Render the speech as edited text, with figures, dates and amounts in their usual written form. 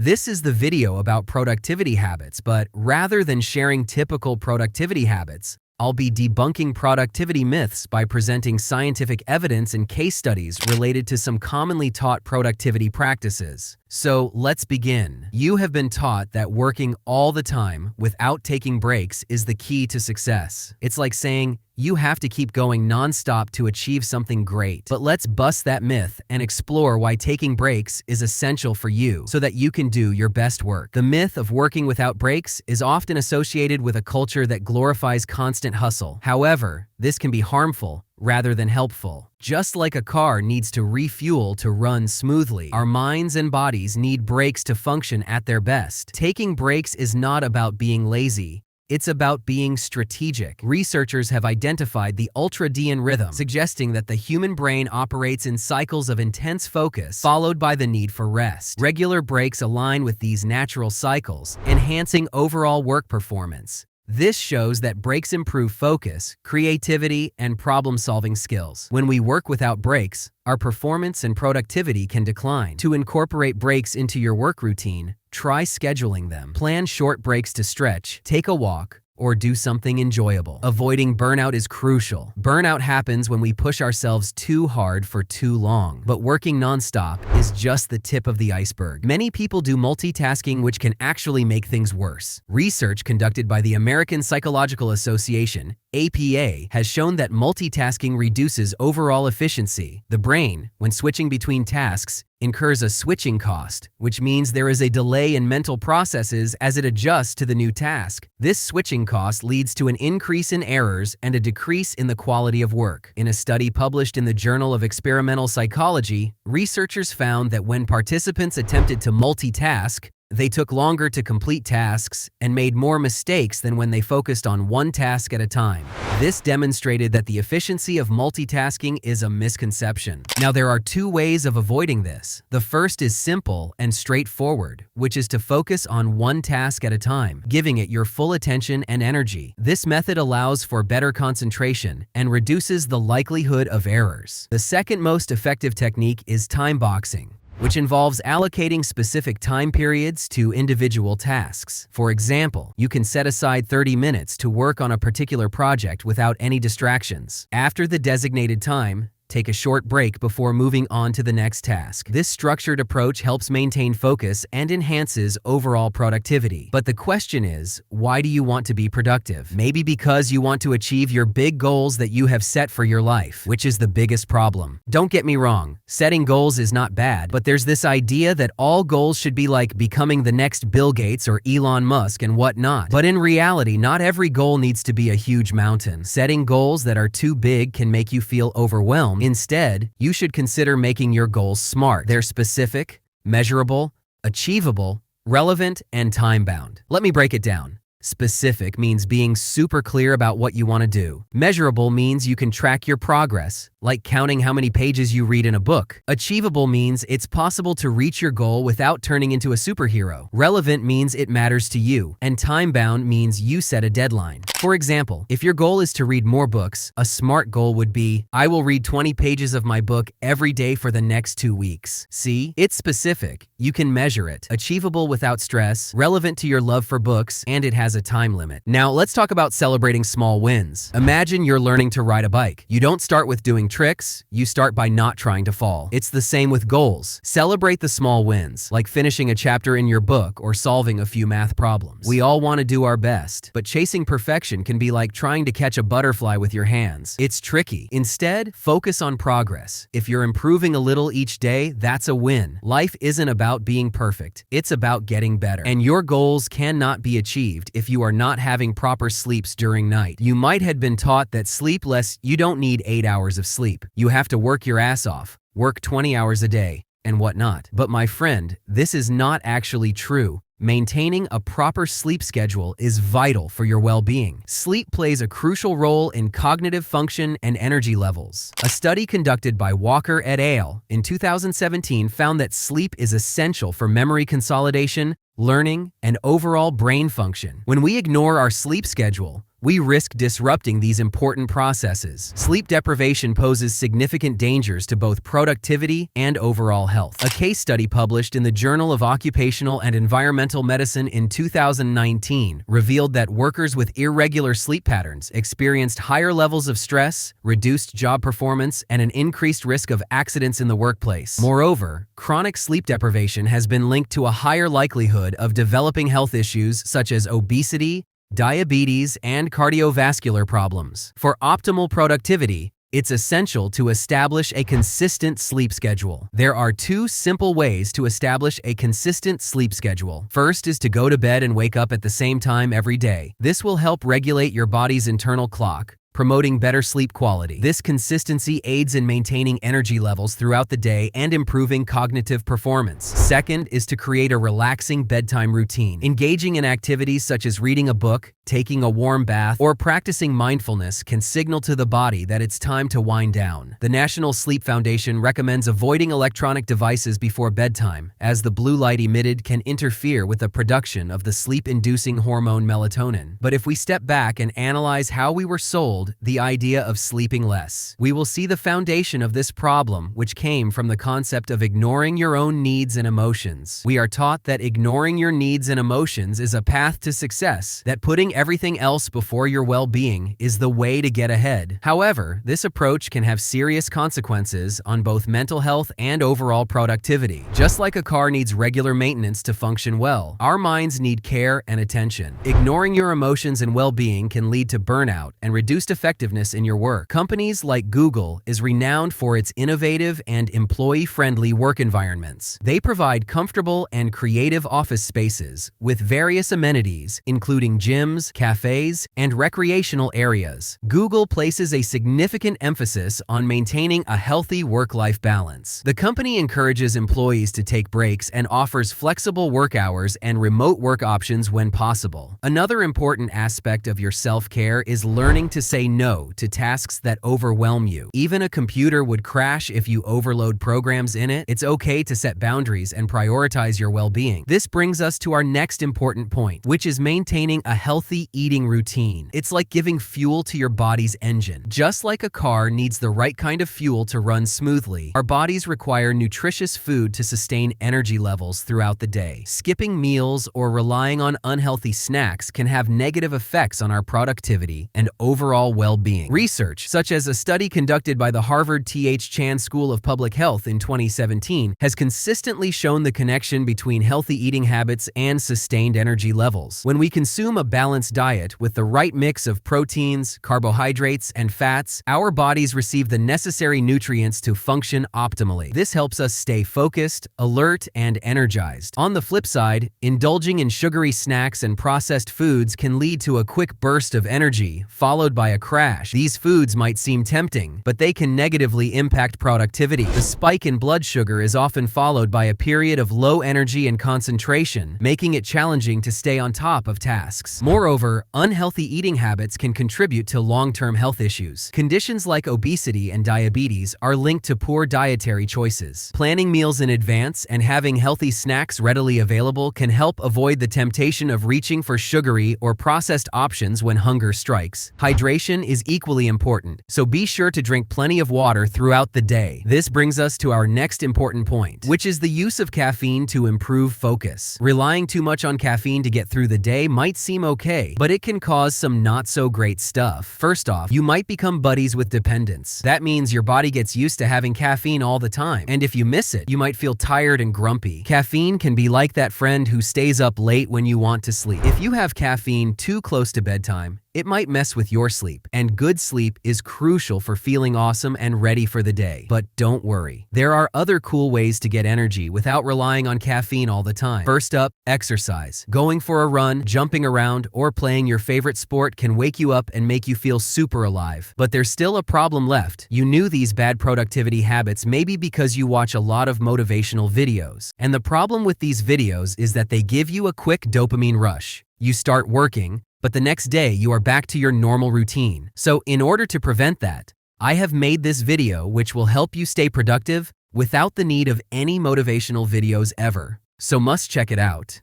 This is the video about productivity habits, but rather than sharing typical productivity habits, I'll be debunking productivity myths by presenting scientific evidence and case studies related to some commonly taught productivity practices. So let's begin. You have been taught that working all the time without taking breaks is the key to success. It's like saying you have to keep going nonstop to achieve something great. But let's bust that myth and explore why taking breaks is essential for you so that you can do your best work. The myth of working without breaks is often associated with a culture that glorifies constant hustle. However, this can be harmful rather than helpful. Just like a car needs to refuel to run smoothly, our minds and bodies need breaks to function at their best. Taking breaks is not about being lazy. It's about being strategic. Researchers have identified the ultradian rhythm, suggesting that the human brain operates in cycles of intense focus, followed by the need for rest. Regular breaks align with these natural cycles, enhancing overall work performance. This shows that breaks improve focus, creativity, and problem-solving skills. When we work without breaks, our performance and productivity can decline. To incorporate breaks into your work routine, try scheduling them. Plan short breaks to stretch, take a walk, or do something enjoyable. Avoiding burnout is crucial. Burnout happens when we push ourselves too hard for too long. But working nonstop is just the tip of the iceberg. Many people do multitasking, which can actually make things worse. Research conducted by the American Psychological Association, APA, has shown that multitasking reduces overall efficiency. The brain, when switching between tasks, incurs a switching cost, which means there is a delay in mental processes as it adjusts to the new task. This switching cost leads to an increase in errors and a decrease in the quality of work. In a study published in the Journal of Experimental Psychology, researchers found that when participants attempted to multitask, they took longer to complete tasks and made more mistakes than when they focused on one task at a time. This demonstrated that the efficiency of multitasking is a misconception. Now, there are two ways of avoiding this. The first is simple and straightforward, which is to focus on one task at a time, giving it your full attention and energy. This method allows for better concentration and reduces the likelihood of errors. The second most effective technique is time boxing, which involves allocating specific time periods to individual tasks. For example, you can set aside 30 minutes to work on a particular project without any distractions. After the designated time, take a short break before moving on to the next task. This structured approach helps maintain focus and enhances overall productivity. But the question is, why do you want to be productive? Maybe because you want to achieve your big goals that you have set for your life, which is the biggest problem. Don't get me wrong, setting goals is not bad, but there's this idea that all goals should be like becoming the next Bill Gates or Elon Musk and whatnot. But in reality, not every goal needs to be a huge mountain. Setting goals that are too big can make you feel overwhelmed. Instead, you should consider making your goals smart. They're specific, measurable, achievable, relevant, and time-bound. Let me break it down. Specific means being super clear about what you want to do. Measurable means you can track your progress, like counting how many pages you read in a book. Achievable means it's possible to reach your goal without turning into a superhero. Relevant means it matters to you. And time-bound means you set a deadline. For example, if your goal is to read more books, a smart goal would be, I will read 20 pages of my book every day for the next 2 weeks. See? It's specific. You can measure it. Achievable without stress, relevant to your love for books, and it has a time limit. Now, let's talk about celebrating small wins. Imagine you're learning to ride a bike. You don't start with doing tricks, you start by not trying to fall. It's the same with goals. Celebrate the small wins, like finishing a chapter in your book or solving a few math problems. We all want to do our best, but chasing perfection can be like trying to catch a butterfly with your hands. It's tricky. Instead, focus on progress. If you're improving a little each day, that's a win. Life isn't about being perfect. It's about getting better. And your goals cannot be achieved if you are not having proper sleeps during night. You might have been taught that you don't need 8 hours of sleep. You have to work your ass off, work 20 hours a day, and whatnot. But my friend, this is not actually true. Maintaining a proper sleep schedule is vital for your well-being. Sleep plays a crucial role in cognitive function and energy levels. A study conducted by Walker et al. In 2017 found that sleep is essential for memory consolidation, learning, and overall brain function. When we ignore our sleep schedule, we risk disrupting these important processes. Sleep deprivation poses significant dangers to both productivity and overall health. A case study published in the Journal of Occupational and Environmental Medicine in 2019 revealed that workers with irregular sleep patterns experienced higher levels of stress, reduced job performance, and an increased risk of accidents in the workplace. Moreover, chronic sleep deprivation has been linked to a higher likelihood of developing health issues such as obesity, diabetes, and cardiovascular problems. For optimal productivity, it's essential to establish a consistent sleep schedule. There are two simple ways to establish a consistent sleep schedule. First is to go to bed and wake up at the same time every day. This will help regulate your body's internal clock, promoting better sleep quality. This consistency aids in maintaining energy levels throughout the day and improving cognitive performance. Second is to create a relaxing bedtime routine. Engaging in activities such as reading a book, taking a warm bath, or practicing mindfulness can signal to the body that it's time to wind down. The National Sleep Foundation recommends avoiding electronic devices before bedtime, as the blue light emitted can interfere with the production of the sleep-inducing hormone melatonin. But if we step back and analyze how we were sold the idea of sleeping less, we will see the foundation of this problem, which came from the concept of ignoring your own needs and emotions. We are taught that ignoring your needs and emotions is a path to success, that putting everything else before your well-being is the way to get ahead. However, this approach can have serious consequences on both mental health and overall productivity. Just like a car needs regular maintenance to function well, our minds need care and attention. Ignoring your emotions and well-being can lead to burnout and reduced effectiveness in your work. Companies like Google is renowned for its innovative and employee-friendly work environments. They provide comfortable and creative office spaces with various amenities, including gyms, cafes, and recreational areas. Google places a significant emphasis on maintaining a healthy work-life balance. The company encourages employees to take breaks and offers flexible work hours and remote work options when possible. Another important aspect of your self-care is learning to say no to tasks that overwhelm you. Even a computer would crash if you overload programs in it. It's okay to set boundaries and prioritize your well-being. This brings us to our next important point, which is maintaining a healthy eating routine. It's like giving fuel to your body's engine. Just like a car needs the right kind of fuel to run smoothly, our bodies require nutritious food to sustain energy levels throughout the day. Skipping meals or relying on unhealthy snacks can have negative effects on our productivity and overall well-being. Research, such as a study conducted by the Harvard T.H. Chan School of Public Health in 2017, has consistently shown the connection between healthy eating habits and sustained energy levels. When we consume a balanced diet with the right mix of proteins, carbohydrates, and fats, our bodies receive the necessary nutrients to function optimally. This helps us stay focused, alert, and energized. On the flip side, indulging in sugary snacks and processed foods can lead to a quick burst of energy, followed by a crash. These foods might seem tempting, but they can negatively impact productivity. The spike in blood sugar is often followed by a period of low energy and concentration, making it challenging to stay on top of tasks. Moreover, unhealthy eating habits can contribute to long-term health issues. Conditions like obesity and diabetes are linked to poor dietary choices. Planning meals in advance and having healthy snacks readily available can help avoid the temptation of reaching for sugary or processed options when hunger strikes. Hydration is equally important, so be sure to drink plenty of water throughout the day. This brings us to our next important point, which is the use of caffeine to improve focus. Relying too much on caffeine to get through the day might seem okay, but it can cause some not-so-great stuff. First off, you might become buddies with dependence. That means your body gets used to having caffeine all the time, and if you miss it, you might feel tired and grumpy. Caffeine can be like that friend who stays up late when you want to sleep. If you have caffeine too close to bedtime, it might mess with your sleep, and good sleep is crucial for feeling awesome and ready for the day. But don't worry, there are other cool ways to get energy without relying on caffeine all the time. First up, exercise. Going for a run, jumping around, or playing your favorite sport can wake you up and make you feel super alive. But there's still a problem left. You knew these bad productivity habits maybe because you watch a lot of motivational videos. And the problem with these videos is that they give you a quick dopamine rush. You start working, but the next day you are back to your normal routine. So in order to prevent that, I have made this video which will help you stay productive without the need of any motivational videos ever. So must check it out.